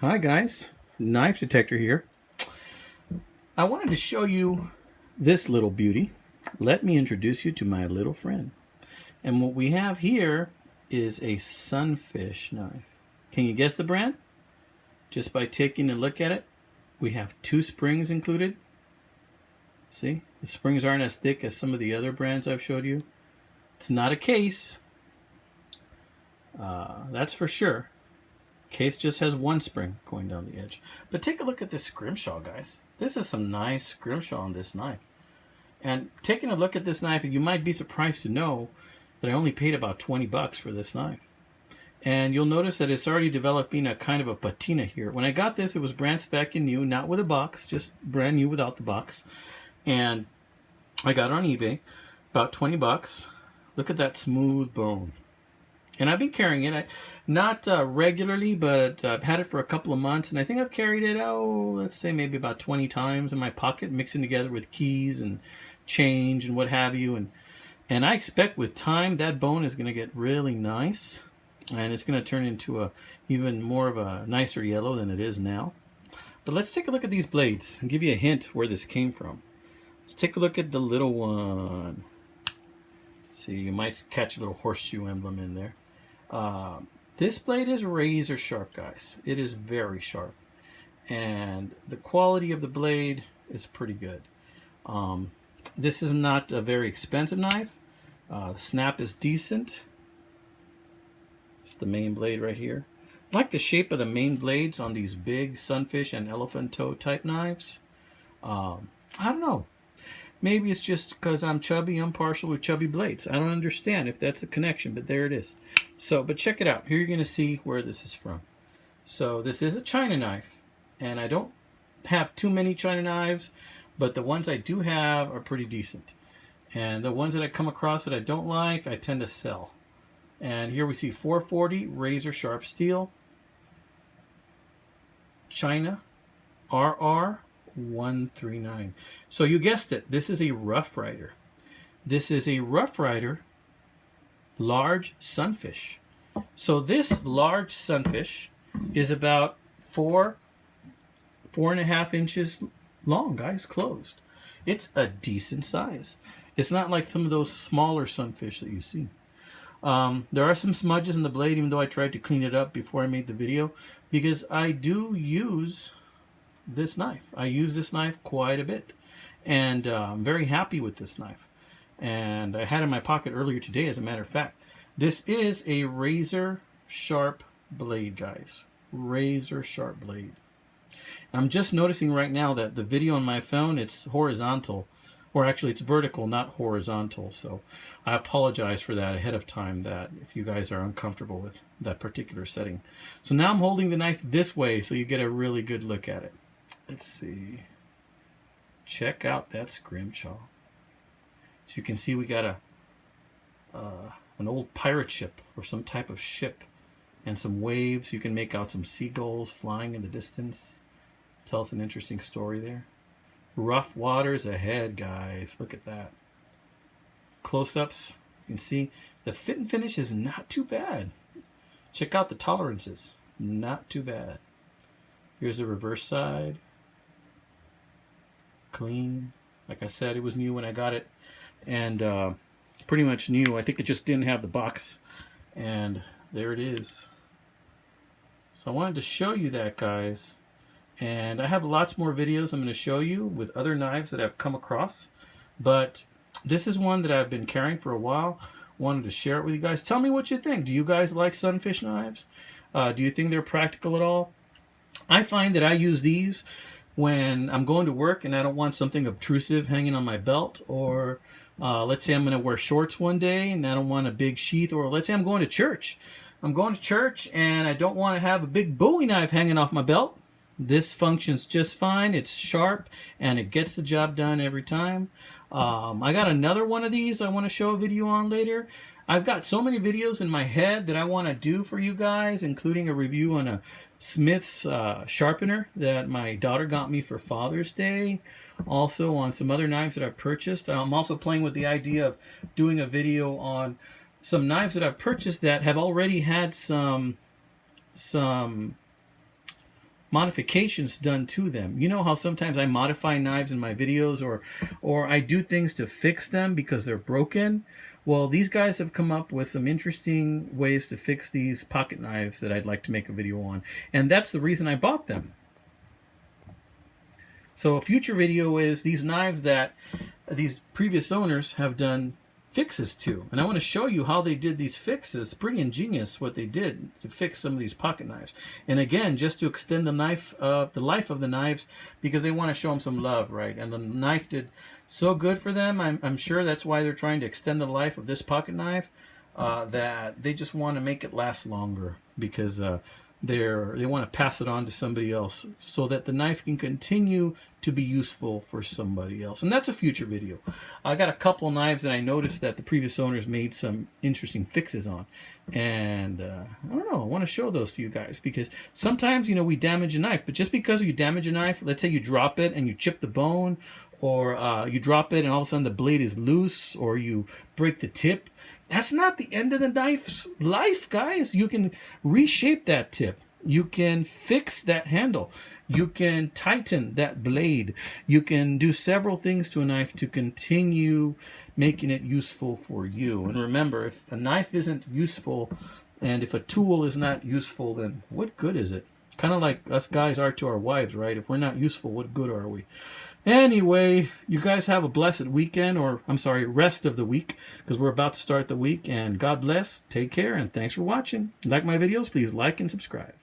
Hi guys, Knife Detector here. I wanted to show you this little beauty. Let me introduce you to my little friend. And what we have here is a Sunfish knife. Can you guess the brand? Just by taking a look at it, we have 2 springs included. See, the springs aren't as thick as some of the other brands I've showed you. It's not a case, that's for sure. Case just has 1 spring going down the edge. But take a look at this Scrimshaw, guys. This is some nice Scrimshaw on this knife. And taking a look at this knife, you might be surprised to know that I only paid about 20 bucks for this knife. And you'll notice that it's already developing a kind of a patina here. When I got this, it was brand spanking new, not with a box, just brand new without the box. And I got it on eBay, about 20 bucks. Look at that smooth bone. And I've been carrying it, not regularly, but I've had it for a couple of months, and I think I've carried it, let's say maybe about 20 times in my pocket, mixing together with keys and change and what have you. And I expect with time that bone is going to get really nice, and it's going to turn into even more of a nicer yellow than it is now. But let's take a look at these blades and give you a hint where this came from. Let's take a look at the little one. See, you might catch a little horseshoe emblem in there. This blade is razor sharp, guys. It is very sharp, and the quality of the blade is pretty good. This is not a very expensive knife. The snap is decent. It's the main blade right here. I like the shape of the main blades on these big Sunfish and elephant toe type knives. I don't know. Maybe it's just because I'm chubby, I'm partial with chubby blades. I don't understand if that's the connection, but there it is. So, but check it out. Here you're going to see where this is from. So this is a China knife, and I don't have too many China knives, but the ones I do have are pretty decent. And the ones that I come across that I don't like, I tend to sell. And here we see 440 razor sharp steel, China, RR 139. So you guessed it, this is a Rough Rider. This is a Rough Rider large Sunfish. So this large Sunfish is about 4.5 inches long, guys, closed. It's a decent size. It's not like some of those smaller Sunfish that you see. There are some smudges in the blade, even though I tried to clean it up before I made the video, because I do use this knife. I use this knife quite a bit, and I'm very happy with this knife. And I had it in my pocket earlier today, as a matter of fact. This is a razor sharp blade, guys. Razor sharp blade. I'm just noticing right now that the video on my phone, it's horizontal, or actually it's vertical, not horizontal. So I apologize for that ahead of time, that if you guys are uncomfortable with that particular setting. So now I'm holding the knife this way so you get a really good look at it. Let's see. Check out that Scrimshaw. So you can see we got an old pirate ship or some type of ship and some waves. You can make out some seagulls flying in the distance. Tells an interesting story there. Rough waters ahead, guys. Look at that. Close-ups. You can see the fit and finish is not too bad. Check out the tolerances. Not too bad. Here's the reverse side. Clean. Like I said, it was new when I got it, and pretty much new. I think it just didn't have the box, and there it is. So I wanted to show you that, guys, and I have lots more videos I'm going to show you with other knives that I've come across, but this is one that I've been carrying for a while. Wanted to share it with you guys. Tell me what you think. Do you guys like Sunfish knives? Do you think they're practical at all? I find that I use these when I'm going to work and I don't want something obtrusive hanging on my belt, or let's say I'm going to wear shorts one day and I don't want a big sheath, or let's say I'm going to church. I'm going to church and I don't want to have a big Bowie knife hanging off my belt. This functions just fine. It's sharp and it gets the job done every time. I got another one of these I want to show a video on later. I've got so many videos in my head that I want to do for you guys, including a review on a Smith's sharpener that my daughter got me for Father's Day. Also on some other knives that I've purchased. I'm also playing with the idea of doing a video on some knives that I've purchased that have already had some modifications done to them. You know how sometimes I modify knives in my videos, or I do things to fix them because they're broken? Well, these guys have come up with some interesting ways to fix these pocket knives that I'd like to make a video on. And that's the reason I bought them. So a future video is these knives that these previous owners have done fixes to. And I want to show you how they did these fixes. Pretty ingenious what they did to fix some of these pocket knives. And again, just to extend the life of the knives, because they want to show them some love, right? And the knife did so good for them. I'm sure that's why they're trying to extend the life of this pocket knife, that they just want to make it last longer, because they want to pass it on to somebody else so that the knife can continue to be useful for somebody else. And that's a future video. I got a couple knives that I noticed that the previous owners made some interesting fixes on. And I don't know, I want to show those to you guys, because sometimes, you know, we damage a knife, but just because you damage a knife, let's say you drop it and you chip the bone, or you drop it and all of a sudden the blade is loose, or you break the tip, that's not the end of the knife's life, guys. You can reshape that tip. You can fix that handle. You can tighten that blade. You can do several things to a knife to continue making it useful for you. And remember, if a knife isn't useful, and if a tool is not useful, then what good is it? Kind of like us guys are to our wives, right? If we're not useful, what good are we? Anyway, you guys have a blessed weekend, or I'm sorry, rest of the week, because we're about to start the week. And God bless, take care, and thanks for watching. Like my videos, please like and subscribe.